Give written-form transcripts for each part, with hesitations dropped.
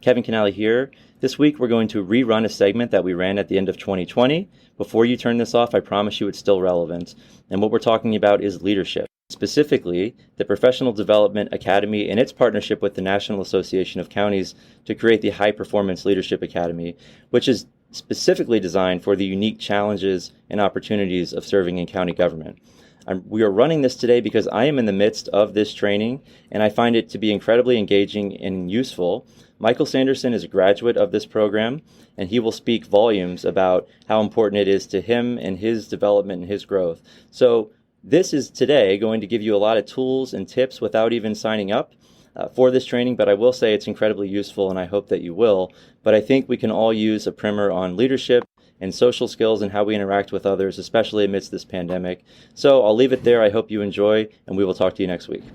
Kevin Canale here. This week we're going to rerun a segment that we ran at the end of 2020. Before you turn this off, I promise you it's still relevant. And what we're talking about is leadership. Specifically, the Professional Development Academy and its partnership with the National Association of Counties to create the High Performance Leadership Academy, which is specifically designed for the unique challenges and opportunities of serving in county government. We are running this today because I am in the midst of this training, and I find it to be incredibly engaging and useful. Michael Sanderson is a graduate of this program, and he will speak volumes about how important it is to him and his development and his growth. So this is today going to give you a lot of tools and tips without even signing up for this training, but I will say it's incredibly useful, and I hope that you will. But I think we can all use a primer on leadership and social skills and how we interact with others, especially amidst this pandemic. So I'll leave it there. I hope you enjoy, and we will talk to you next week.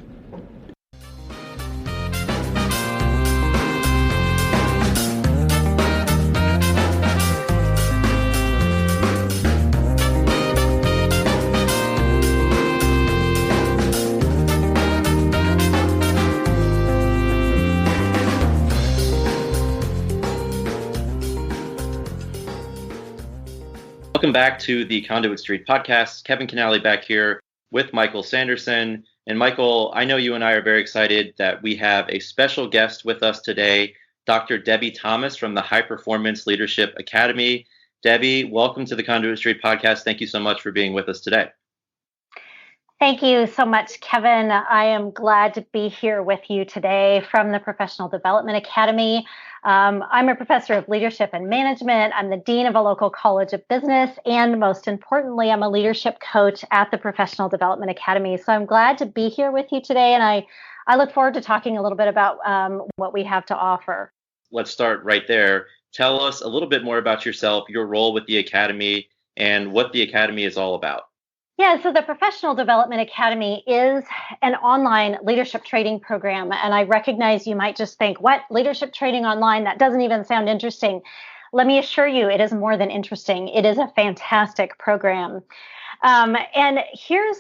Welcome back to the Conduit Street podcast. Kevin Canale back here with Michael Sanderson. And Michael, I know you and I are very excited that we have a special guest with us today, Dr. Debby Thomas from the High Performance Leadership Academy. Debby, welcome to the Conduit Street podcast. Thank you so much for being with us today. Thank you so much, Kevin. I am glad to be here with you today from the Professional Development Academy. I'm a professor of leadership and management. I'm the dean of a local college of business. And most importantly, I'm a leadership coach at the Professional Development Academy. So I'm glad to be here with you today. And I look forward to talking a little bit about what we have to offer. Let's start right there. Tell us a little bit more about yourself, your role with the Academy, and what the Academy is all about. Yeah, so the Professional Development Academy is an online leadership training program. And I recognize you might just think, what, leadership training online? That doesn't even sound interesting. Let me assure you, it is more than interesting. It is a fantastic program. And here's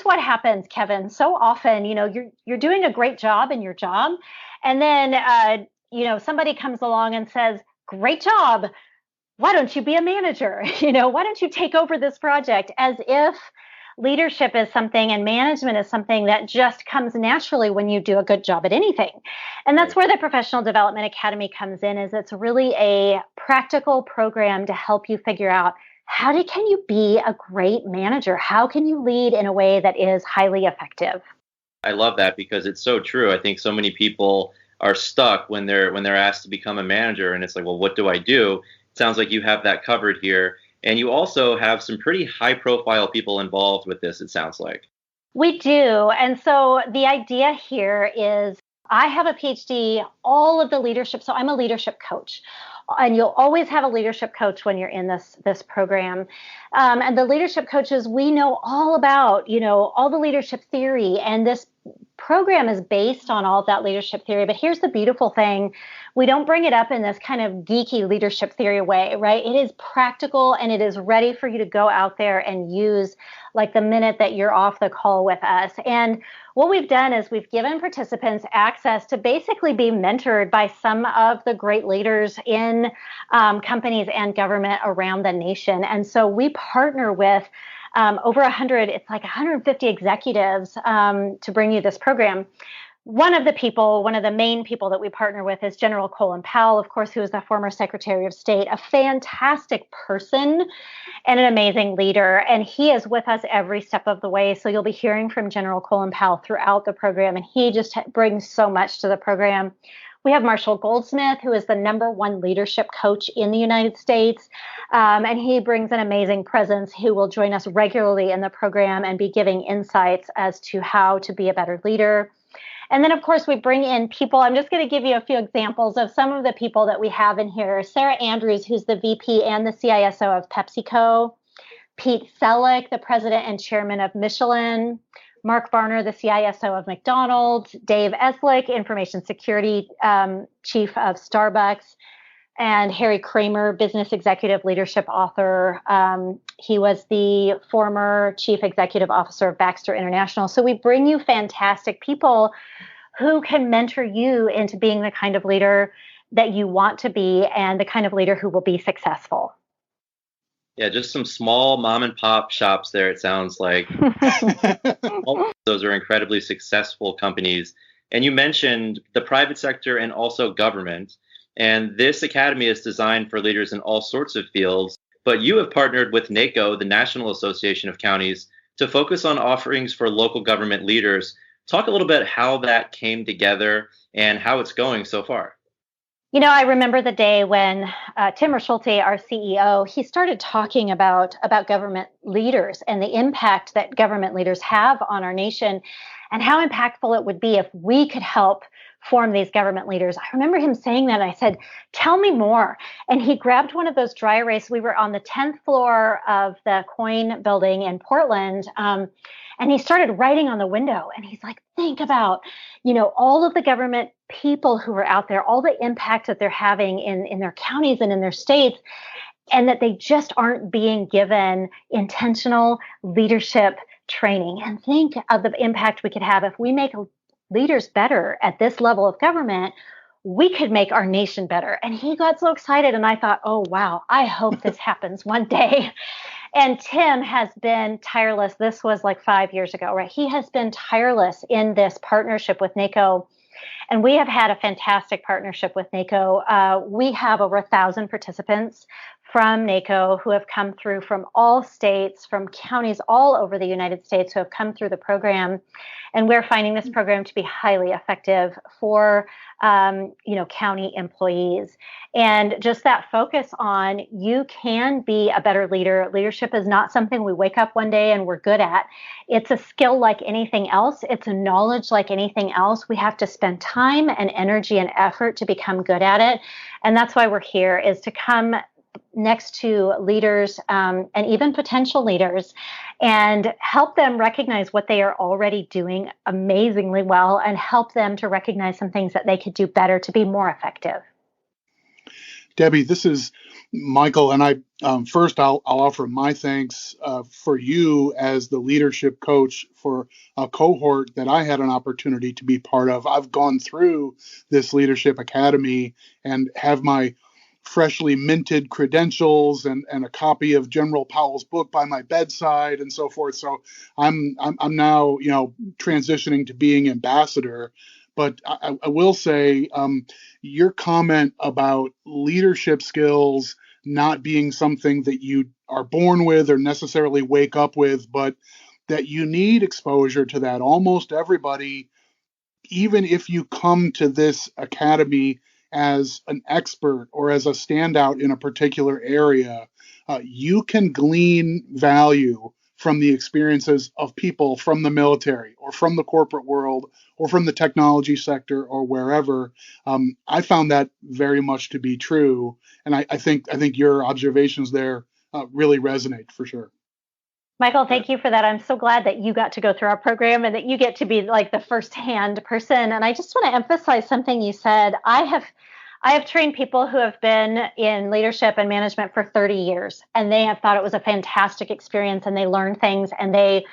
what happens, Kevin. So often, you're doing a great job in your job. And then, somebody comes along and says, great job. Why don't you be a manager? Why don't you take over this project? As if leadership is something and management is something that just comes naturally when you do a good job at anything. And that's where the Professional Development Academy comes in, is it's really a practical program to help you figure out can you be a great manager? How can you lead in a way that is highly effective? I love that because it's so true. I think so many people are stuck when they're asked to become a manager, and it's like, well, what do I do? Sounds like you have that covered here. And you also have some pretty high profile people involved with this, it sounds like. We do. And so the idea here is I have a PhD, all of the leadership. So I'm a leadership coach. And you'll always have a leadership coach when you're in this program. And the leadership coaches, we know all about, all the leadership theory. And this program is based on all of that leadership theory. But here's the beautiful thing. We don't bring it up in this kind of geeky leadership theory way, right? It is practical and it is ready for you to go out there and use like the minute that you're off the call with us. And what we've done is we've given participants access to basically be mentored by some of the great leaders in companies and government around the nation. And so we partner with over 100, it's like 150 executives to bring you this program. One of the main people that we partner with is General Colin Powell, of course, who is the former Secretary of State, a fantastic person and an amazing leader. And he is with us every step of the way. So you'll be hearing from General Colin Powell throughout the program, and he just brings so much to the program. We have Marshall Goldsmith, who is the #1 leadership coach in the United States. And he brings an amazing presence who will join us regularly in the program and be giving insights as to how to be a better leader. And then, of course, we bring in people. I'm just going to give you a few examples of some of the people that we have in here. Sarah Andrews, who's the VP and the CISO of PepsiCo. Pete Selleck, the president and chairman of Michelin. Mark Varner, the CISO of McDonald's. Dave Eslick, information security chief of Starbucks. And Harry Kramer, business executive leadership author. He was the former chief executive officer of Baxter International. So we bring you fantastic people who can mentor you into being the kind of leader that you want to be and the kind of leader who will be successful. Yeah, just some small mom and pop shops there, it sounds like. All of those are incredibly successful companies. And you mentioned the private sector and also government. And this academy is designed for leaders in all sorts of fields. But you have partnered with NACo, the National Association of Counties, to focus on offerings for local government leaders. Talk a little bit how that came together and how it's going so far. I remember the day when Tim Schulte, our CEO, he started talking about government leaders and the impact that government leaders have on our nation and how impactful it would be if we could help form these government leaders. I remember him saying that, and I said, tell me more. And he grabbed one of those dry erase. We were on the 10th floor of the Coin building in Portland. And he started writing on the window, and he's like, think about, all of the government people who are out there, all the impact that they're having in their counties and in their states, and that they just aren't being given intentional leadership training. And think of the impact we could have if we make leaders better at this level of government. We could make our nation better. And he got so excited. And I thought, oh, wow, I hope this happens one day. And Tim has been tireless. This was like 5 years ago, right? He has been tireless in this partnership with NACo. And we have had a fantastic partnership with NACo. We have over 1,000 participants from NACo who have come through from all states, from counties all over the United States who have come through the program. And we're finding this program to be highly effective for, county employees. And just that focus on you can be a better leader. Leadership is not something we wake up one day and we're good at. It's a skill like anything else. It's a knowledge like anything else. We have to spend time and energy and effort to become good at it. And that's why we're here, is to come next to leaders and even potential leaders and help them recognize what they are already doing amazingly well and help them to recognize some things that they could do better to be more effective. Debby, this is Michael, and first I'll offer my thanks for you as the leadership coach for a cohort that I had an opportunity to be part of. I've gone through this leadership academy and have my freshly minted credentials and a copy of General Powell's book by my bedside and so forth. So I'm now transitioning to being ambassador. But I will say your comment about leadership skills not being something that you are born with or necessarily wake up with, but that you need exposure to that. Almost everybody, even if you come to this academy as an expert or as a standout in a particular area, you can glean value from the experiences of people from the military or from the corporate world or from the technology sector or wherever. I found that very much to be true. And I think your observations there really resonate for sure. Michael, thank you for that. I'm so glad that you got to go through our program and that you get to be like the firsthand person. And I just want to emphasize something you said. I have trained people who have been in leadership and management for 30 years, and they have thought it was a fantastic experience, and they learned things, and they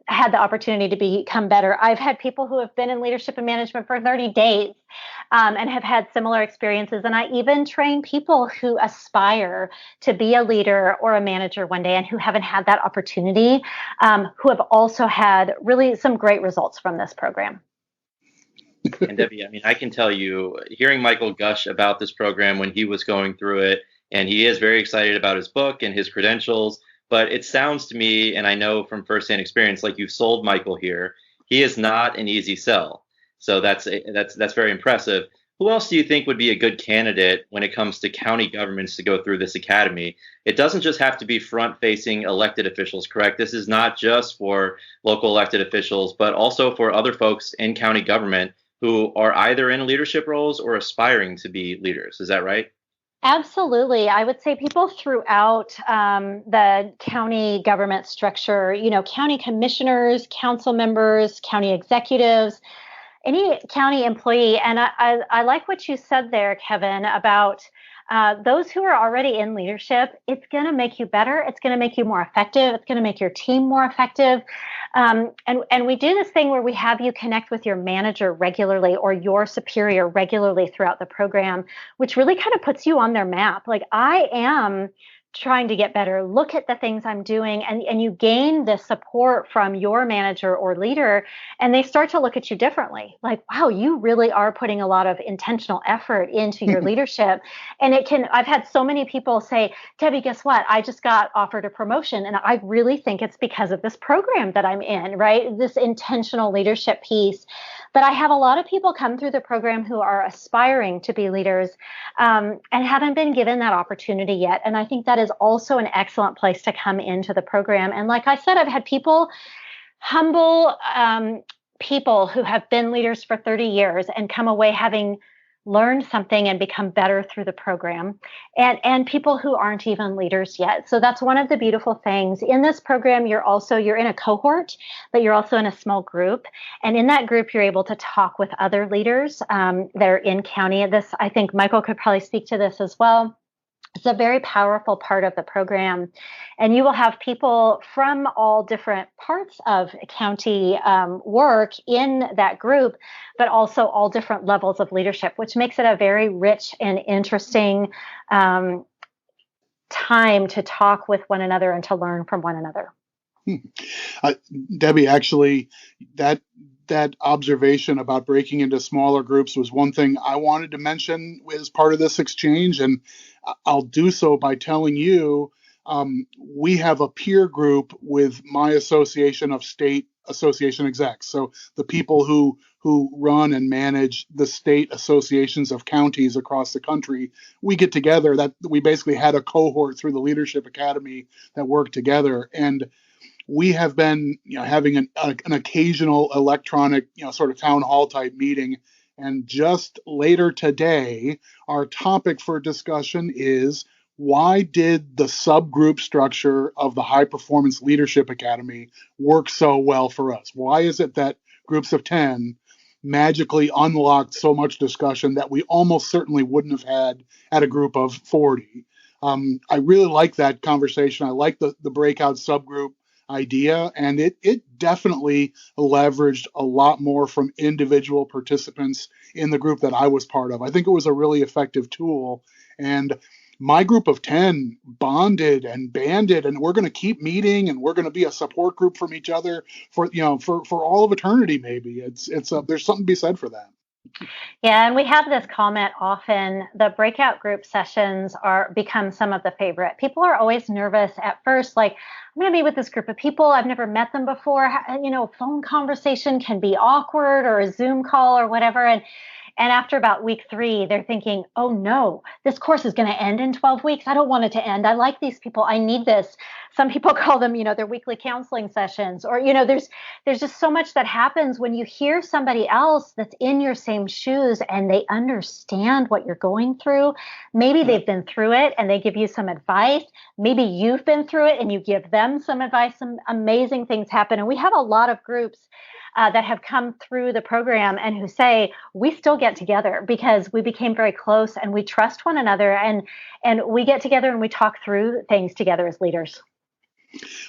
had the opportunity to become better. I've had people who have been in leadership and management for 30 days and have had similar experiences. And I even train people who aspire to be a leader or a manager one day and who haven't had that opportunity, who have also had really some great results from this program. And Debby, I can tell you, hearing Michael gush about this program when he was going through it, and he is very excited about his book and his credentials, but it sounds to me, and I know from firsthand experience, like you've sold Michael here. He is not an easy sell. So that's very impressive. Who else do you think would be a good candidate when it comes to county governments to go through this academy? It doesn't just have to be front-facing elected officials, correct? This is not just for local elected officials, but also for other folks in county government who are either in leadership roles or aspiring to be leaders. Is that right? Absolutely. I would say people throughout the county government structure, county commissioners, council members, county executives, any county employee, and I like what you said there, Kevin, about those who are already in leadership. It's going to make you better. It's going to make you more effective. It's going to make your team more effective. And we do this thing where we have you connect with your manager regularly or your superior regularly throughout the program, which really kind of puts you on their map. Like, I am trying to get better. Look at the things I'm doing. And you gain this support from your manager or leader, and they start to look at you differently. Like, wow, you really are putting a lot of intentional effort into your leadership. And I've had so many people say, Debbie, guess what? I just got offered a promotion. And I really think it's because of this program that I'm in, right? This intentional leadership piece. But I have a lot of people come through the program who are aspiring to be leaders and haven't been given that opportunity yet. And I think that is also an excellent place to come into the program. And like I said, I've had people, humble people who have been leaders for 30 years and come away having learned something and become better through the program, and people who aren't even leaders yet. So that's one of the beautiful things in this program. You're in a cohort, but you're also in a small group. And in that group, you're able to talk with other leaders that are in county. This, I think Michael could probably speak to this as well. It's a very powerful part of the program. And you will have people from all different parts of county work in that group, but also all different levels of leadership, which makes it a very rich and interesting time to talk with one another and to learn from one another. Debbie, actually, that observation about breaking into smaller groups was one thing I wanted to mention as part of this exchange, and I'll do so by telling you we have a peer group with my association of state association execs. So the people who run and manage the state associations of counties across the country, we get together. That we basically had a cohort through the Leadership Academy that worked together, and we have been having an occasional electronic sort of town hall type meeting. And just later today, our topic for discussion is, why did the subgroup structure of the High Performance Leadership Academy work so well for us? Why is it that groups of 10 magically unlocked so much discussion that we almost certainly wouldn't have had at a group of 40? I really like that conversation. I like the breakout subgroup idea, and it definitely leveraged a lot more from individual participants in the group that I was part of. I think it was a really effective tool, and my group of 10 bonded and banded, and we're going to keep meeting, and we're going to be a support group from each other for all of eternity. Maybe it's there's something to be said for that. Yeah, and we have this comment often. The breakout group sessions become some of the favorite. People are always nervous at first, like, I'm going to be with this group of people. I've never met them before. Phone conversation can be awkward, or a Zoom call or whatever. And after about week 3, they're thinking, oh no, this course is going to end in 12 weeks. I don't want it to end. I like these people. I need this. Some people call them, their weekly counseling sessions, or, there's just so much that happens when you hear somebody else that's in your same shoes and they understand what you're going through. Maybe they've been through it and they give you some advice. Maybe you've been through it and you give them some advice. Some amazing things happen. And we have a lot of groups that have come through the program and who say, we still get together because we became very close and we trust one another, and we get together and we talk through things together as leaders.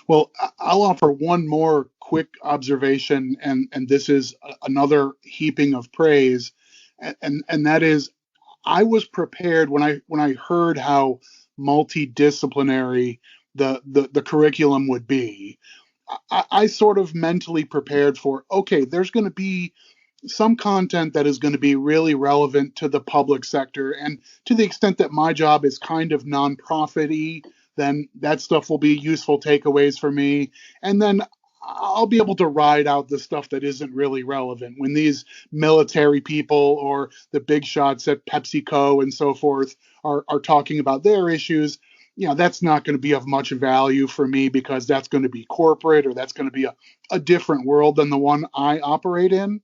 Well, I'll offer one more quick observation, and this is another heaping of praise, and that is, I was prepared when I heard how multidisciplinary the curriculum would be. I sort of mentally prepared for, okay, there's going to be some content that is going to be really relevant to the public sector. And to the extent that my job is kind of nonprofit-y, then that stuff will be useful takeaways for me. And then I'll be able to ride out the stuff that isn't really relevant. When these military people or the big shots at PepsiCo and so forth are talking about their issues, that's not going to be of much value for me, because that's going to be corporate, or that's going to be a different world than the one I operate in.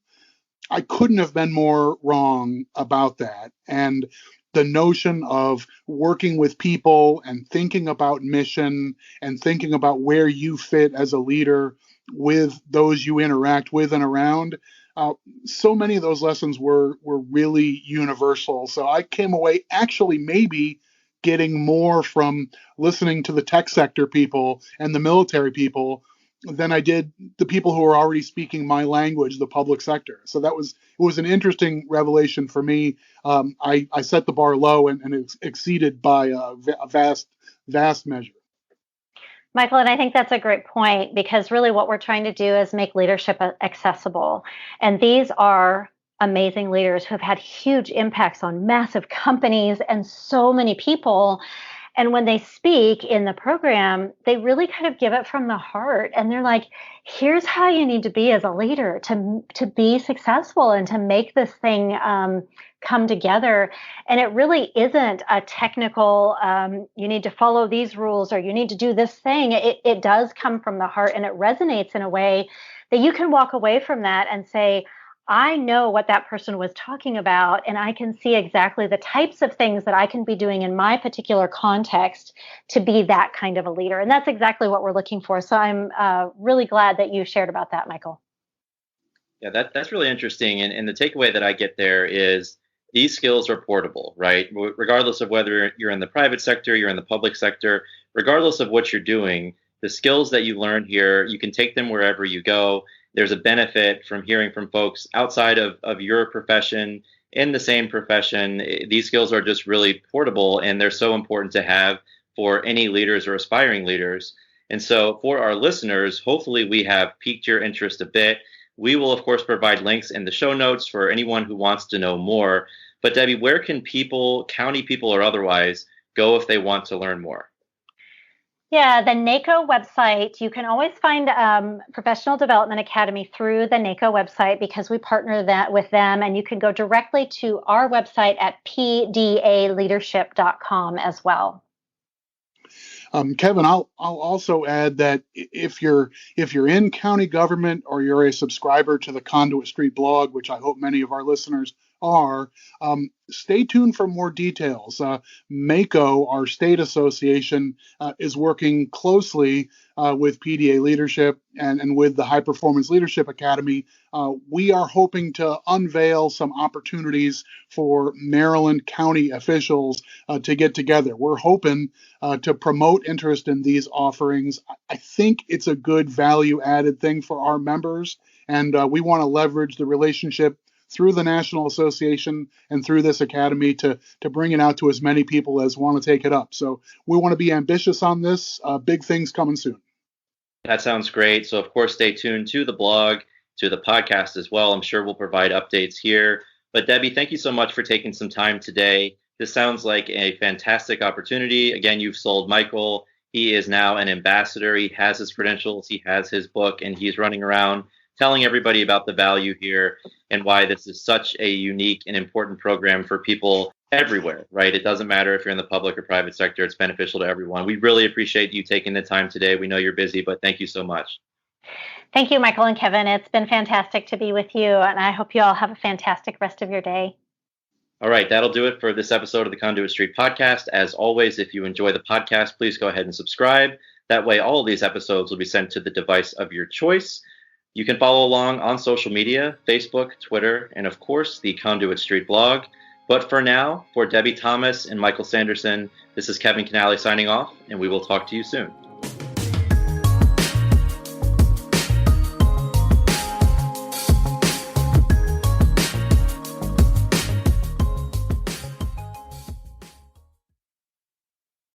I couldn't have been more wrong about that. And the notion of working with people and thinking about mission and thinking about where you fit as a leader with those you interact with and around, uh, so many of those lessons were really universal. So I came away actually maybe getting more from listening to the tech sector people and the military people than I did the people who were already speaking my language, the public sector. So it was an interesting revelation for me. I set the bar low and it exceeded by a vast measure. Michael, and I think that's a great point because really what we're trying to do is make leadership accessible. And these are amazing leaders who have had huge impacts on massive companies and so many people. And when they speak in the program, they really kind of give it from the heart. And they're like, here's how you need to be as a leader to be successful and to make this thing come together. And it really isn't a technical, you need to follow these rules or you need to do this thing. It does come from the heart and it resonates in a way that you can walk away from that and say, I know what that person was talking about, and I can see exactly the types of things that I can be doing in my particular context to be that kind of a leader. And that's exactly what we're looking for. So I'm really glad that you shared about that, Michael. Yeah, that's really interesting. And the takeaway that I get there is these skills are portable, right? Regardless of whether you're in the private sector, you're in the public sector, regardless of what you're doing, the skills that you learn here, you can take them wherever you go. There's a benefit from hearing from folks outside of your profession, in the same profession. These skills are just really portable, and they're so important to have for any leaders or aspiring leaders. And so for our listeners, hopefully we have piqued your interest a bit. We will, of course, provide links in the show notes for anyone who wants to know more. But Debbie, where can people, county people or otherwise, go if they want to learn more? Yeah, the NACo website, you can always find Professional Development Academy through the NACo website because we partner with them. And you can go directly to our website at pdaleadership.com as well. Kevin, I'll also add that if you're in county government or you're a subscriber to the Conduit Street blog, which I hope many of our listeners are, stay tuned for more details. MACo, our state association, is working closely with PDA Leadership and with the High Performance Leadership Academy. We are hoping to unveil some opportunities for Maryland county officials to get together. We're hoping to promote interest in these offerings. I think it's a good value added thing for our members, and we want to leverage the relationship through the National Association and through this academy to bring it out to as many people as want to take it up. So we want to be ambitious on this. Big things coming soon. That sounds great. So, of course, stay tuned to the blog, to the podcast as well. I'm sure we'll provide updates here. But Debbie, thank you so much for taking some time today. This sounds like a fantastic opportunity. Again, you've sold Michael. He is now an ambassador. He has his credentials. He has his book, and he's running around telling everybody about the value here and why this is such a unique and important program for people everywhere, right? It doesn't matter if you're in the public or private sector. It's beneficial to everyone. We really appreciate you taking the time today. We know you're busy, but thank you so much. Thank you, Michael and Kevin. It's been fantastic to be with you, and I hope you all have a fantastic rest of your day. All right, that'll do it for this episode of the Conduit Street podcast. As always, if you enjoy the podcast, please go ahead and subscribe. That way, all of these episodes will be sent to the device of your choice. You can follow along on social media, Facebook, Twitter, and of course, the Conduit Street blog. But for now, for Debby Thomas and Michael Sanderson, this is Kevin Canale signing off, and we will talk to you soon.